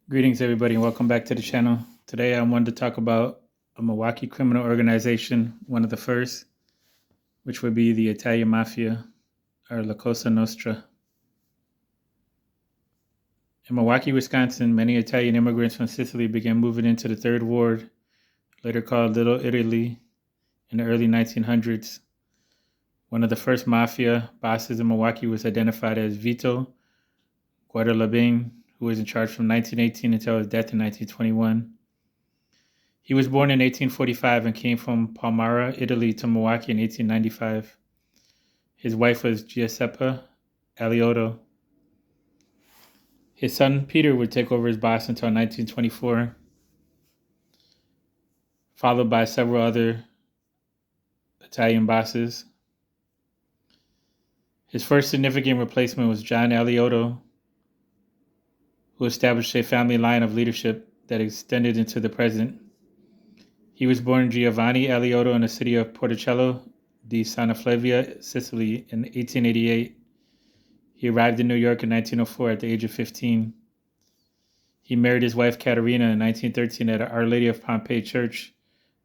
Greetings, everybody, and welcome back to the channel. Today, I wanted to talk about a Milwaukee criminal organization, one of the first, which would be the Italian Mafia, or La Cosa Nostra. In Milwaukee, Wisconsin, many Italian immigrants from Sicily began moving into the Third Ward, later called Little Italy, in the early 1900s. One of the first mafia bosses in Milwaukee was identified as Vito Guadalabane, who was in charge from 1918 until his death in 1921. He was born in 1845 and came from Palmyra, Italy to Milwaukee in 1895. His wife was Giuseppa Aliotto. His son Peter would take over as boss until 1924, followed by several other Italian bosses. His first significant replacement was John Aliotto, who established a family line of leadership that extended into the present. He was born Giovanni Aliotto in the city of Porticello di Santa Flevia, Sicily, in 1888. He arrived in New York in 1904 at the age of 15. He married his wife Caterina in 1913 at Our Lady of Pompeii Church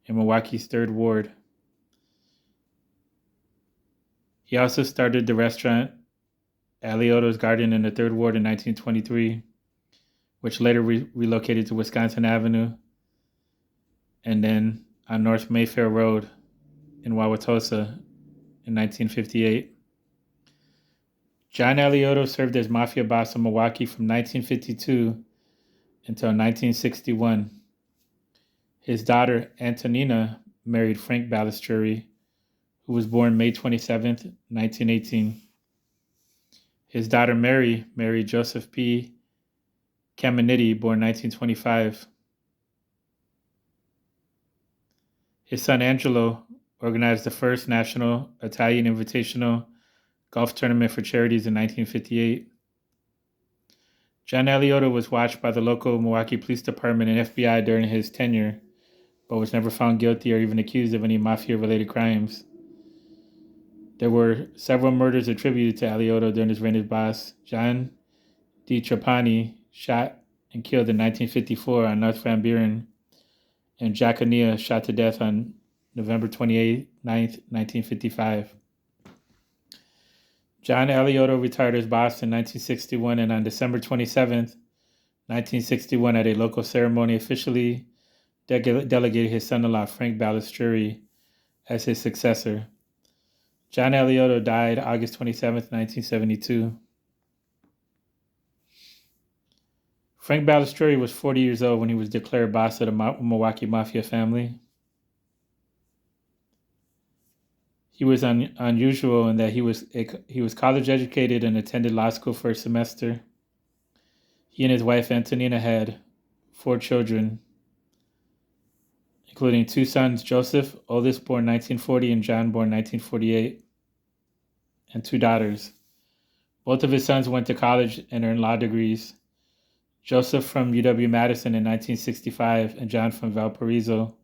in Milwaukee's Third Ward. He also started the restaurant Aliotto's Garden in the Third Ward in 1923, which later relocated to Wisconsin Avenue and then on North Mayfair Road in Wauwatosa in 1958. John Aliotto served as mafia boss in Milwaukee from 1952 until 1961. His daughter, Antonina, married Frank Balistrieri, who was born May 27, 1918. His daughter, Mary, married Joseph P. Caminetti, born 1925. His son, Angelo, organized the first national Italian Invitational golf tournament for charities in 1958. John Aliotto was watched by the local Milwaukee Police Department and FBI during his tenure, but was never found guilty or even accused of any mafia-related crimes. There were several murders attributed to Aliotto during his reign as boss. John Di Trapani, shot and killed in 1954 on North Van Buren, and Giaconia, shot to death on November 29, 1955. John Aliotto retired as boss in 1961, and on December 27, 1961, at a local ceremony, officially delegated his son-in-law, Frank Balistrieri, as his successor. John Aliotto died August 27, 1972. Frank Balistrieri was 40 years old when he was declared boss of the Milwaukee Mafia family. He was unusual in that he was college educated and attended law school for a semester. He and his wife Antonina had 4 children, including 2 sons, Joseph, oldest, born 1940, and John, born 1948, and 2 daughters. Both of his sons went to college and earned law degrees. Joseph from UW-Madison in 1965, and John from Valparaiso.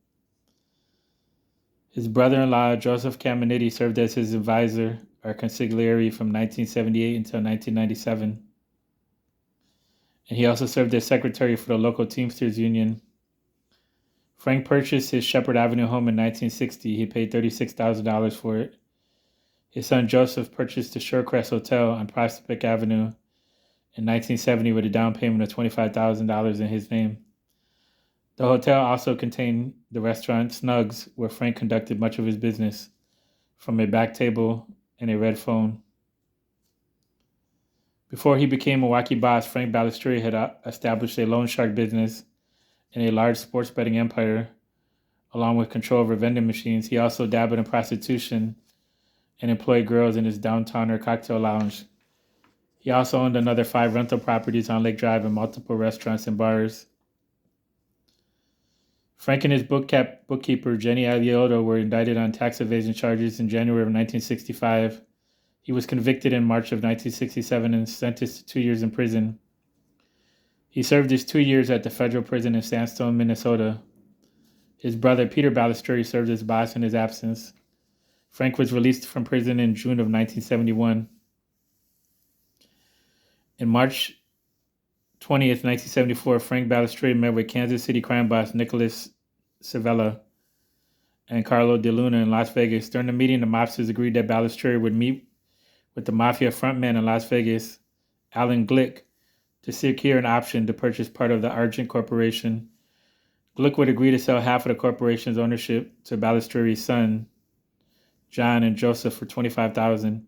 His brother-in-law, Joseph Caminetti, served as his advisor or consigliere from 1978 until 1997. And he also served as secretary for the local Teamsters Union. Frank purchased his Shepherd Avenue home in 1960. He paid $36,000 for it. His son Joseph purchased the Shorecrest Hotel on Prospect Avenue in 1970 with a down payment of $25,000 in his name. The hotel also contained the restaurant Snugs, where Frank conducted much of his business, from a back table and a red phone. Before he became Milwaukee boss, Frank Balistrieri had established a loan shark business and a large sports betting empire, along with control over vending machines. He also dabbled in prostitution and employed girls in his downtown cocktail lounge. He also owned another 5 rental properties on Lake Drive and multiple restaurants and bars. Frank and his bookkeeper, Jenny Aliotto, were indicted on tax evasion charges in January of 1965. He was convicted in March of 1967 and sentenced to 2 years in prison. He served his 2 years at the federal prison in Sandstone, Minnesota. His brother, Peter Balistrieri, served as boss in his absence. Frank was released from prison in June of 1971. In March 20th, 1974, Frank Balistreri met with Kansas City crime boss Nicholas Civella and Carlo De Luna in Las Vegas. During the meeting, the mobsters agreed that Balistreri would meet with the Mafia frontman in Las Vegas, Alan Glick, to secure an option to purchase part of the Argent Corporation. Glick would agree to sell half of the corporation's ownership to Balistreri's son, John and Joseph, for $25,000.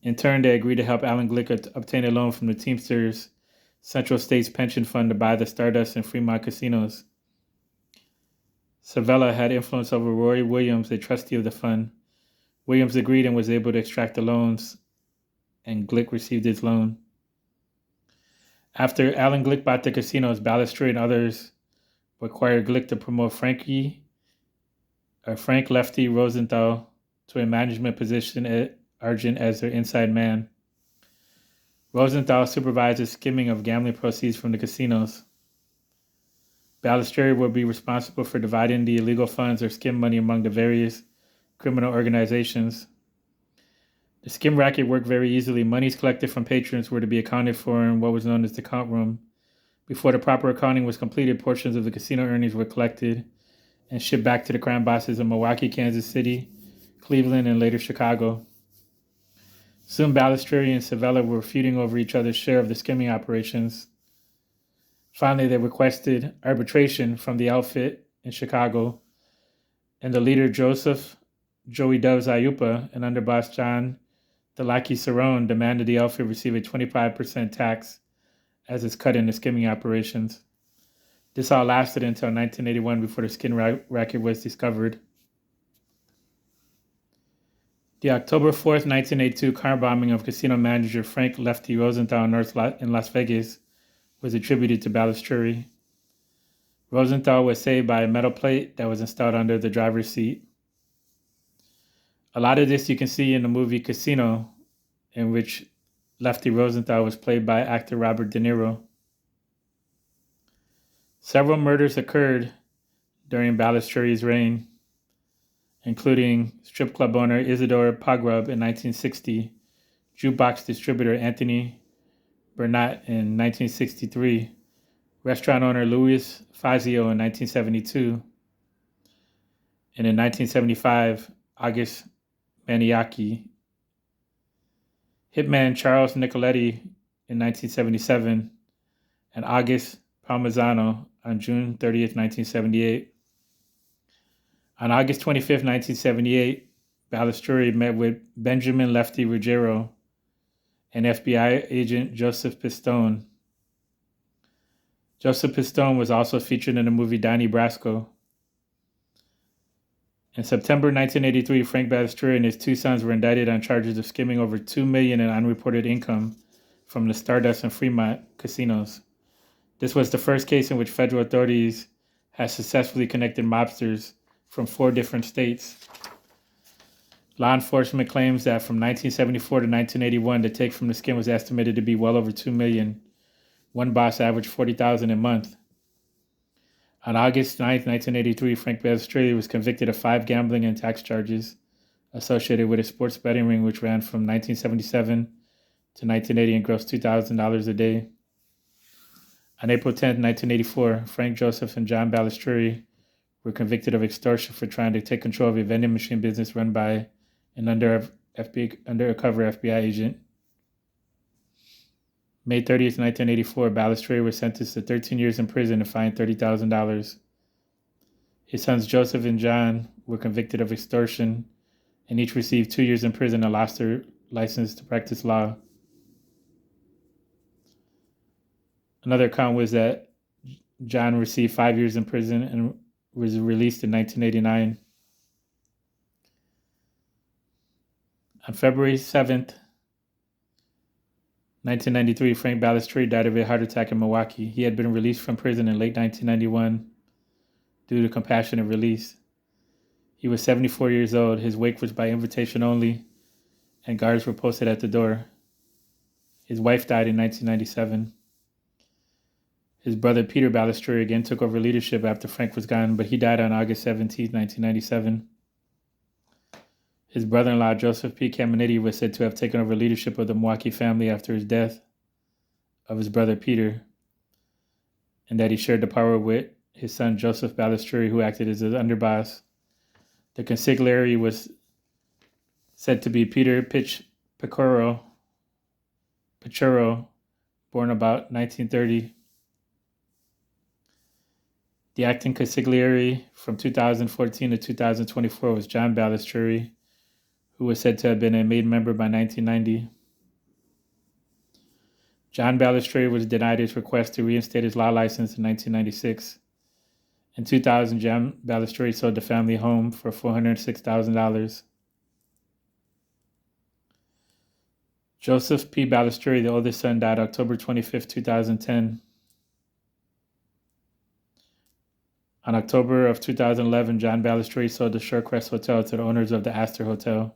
In turn, they agreed to help Alan Glick obtain a loan from the Teamsters Central States Pension Fund to buy the Stardust and Fremont casinos. Civella had influence over Roy Williams, a trustee of the fund. Williams agreed and was able to extract the loans, and Glick received his loan. After Alan Glick bought the casinos, Balistreri and others required Glick to promote Frank Lefty Rosenthal to a management position at Argent as their inside man. Rosenthal supervised the skimming of gambling proceeds from the casinos. Balistreri would be responsible for dividing the illegal funds or skim money among the various criminal organizations. The skim racket worked very easily. Monies collected from patrons were to be accounted for in what was known as the count room. Before the proper accounting was completed, portions of the casino earnings were collected and shipped back to the crime bosses in Milwaukee, Kansas City, Cleveland, and later Chicago. Soon Balistreri and Civella were feuding over each other's share of the skimming operations. Finally, they requested arbitration from the outfit in Chicago, and the leader Joseph Joey Doves Ayupa and underboss John Delaki Cerrone demanded the outfit receive a 25% tax as its cut in the skimming operations. This all lasted until 1981 before the skim racket was discovered. The October 4th, 1982 car bombing of casino manager Frank Lefty Rosenthal in Las Vegas was attributed to Balistreri. Rosenthal was saved by a metal plate that was installed under the driver's seat. A lot of this you can see in the movie Casino, in which Lefty Rosenthal was played by actor Robert De Niro. Several murders occurred during Balistreri's reign, including strip club owner Isidore Pogrub in 1960, jukebox distributor Anthony Bernat in 1963, restaurant owner Louis Fazio in 1972, and in 1975, August Maniaki. Hitman Charles Nicoletti in 1977, and August Palmisano on June 30th, 1978. On August 25th, 1978, Balistreri met with Benjamin Lefty Ruggiero and FBI agent Joseph Pistone. Joseph Pistone was also featured in the movie Donnie Brasco. In September 1983, Frank Balistreri and his two sons were indicted on charges of skimming over $2 million in unreported income from the Stardust and Fremont casinos. This was the first case in which federal authorities had successfully connected mobsters from 4 different states. Law enforcement claims that from 1974 to 1981, the take from the skim was estimated to be well over $2 million. One boss averaged $40,000 a month. On August 9, 1983, Frank Balistreri was convicted of 5 gambling and tax charges associated with a sports betting ring which ran from 1977 to 1980 and grossed $2,000 a day. On April 10, 1984, Frank Joseph and John Balistreri were convicted of extortion for trying to take control of a vending machine business run by an undercover FBI agent. May 30th, 1984, Balistreri was sentenced to 13 years in prison and fined $30,000. His sons Joseph and John were convicted of extortion and each received 2 years in prison and lost their license to practice law. Another account was that John received 5 years in prison and was released in 1989. On February 7th, 1993, Frank Balistreri died of a heart attack in Milwaukee. He had been released from prison in late 1991 due to compassionate release. He was 74 years old. His wake was by invitation only, and guards were posted at the door. His wife died in 1997. His brother Peter Balistreri again took over leadership after Frank was gone, but he died on August 17, 1997. His brother-in-law, Joseph P. Caminiti, was said to have taken over leadership of the Milwaukee family after his death. of his brother Peter, and that he shared the power with his son Joseph Balestrieri, who acted as his underboss. The consigliere was said to be Peter Piccioro, born about 1930. The acting consigliere from 2014 to 2024 was John Balestrieri, who was said to have been a made member by 1990. John Balestrieri was denied his request to reinstate his law license in 1996. In 2000, John Balestrieri sold the family home for $406,000. Joseph P. Balestrieri, the oldest son, died October 25, 2010. On October of 2011, John Balestrieri sold the Shorecrest Hotel to the owners of the Astor Hotel.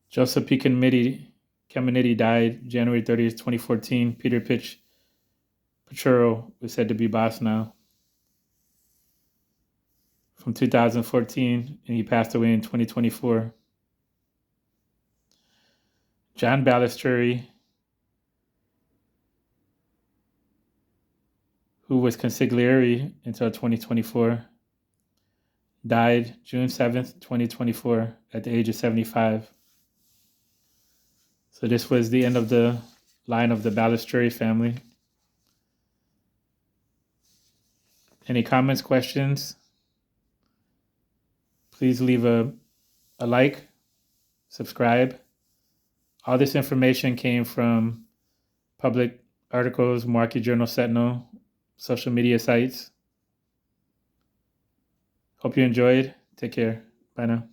Joseph P. Caminiti died January 30th, 2014. Peter Piccioro was said to be boss now. From 2014, and he passed away in 2024. John Balestrieri, who was consigliere until 2024, died June 7th, 2024, at the age of 75. So this was the end of the line of the Balestrieri family. Any comments, questions? Please leave a like, subscribe. All this information came from public articles, Milwaukee Journal, Sentinel, social media sites. Hope you enjoyed. Take care. Bye now.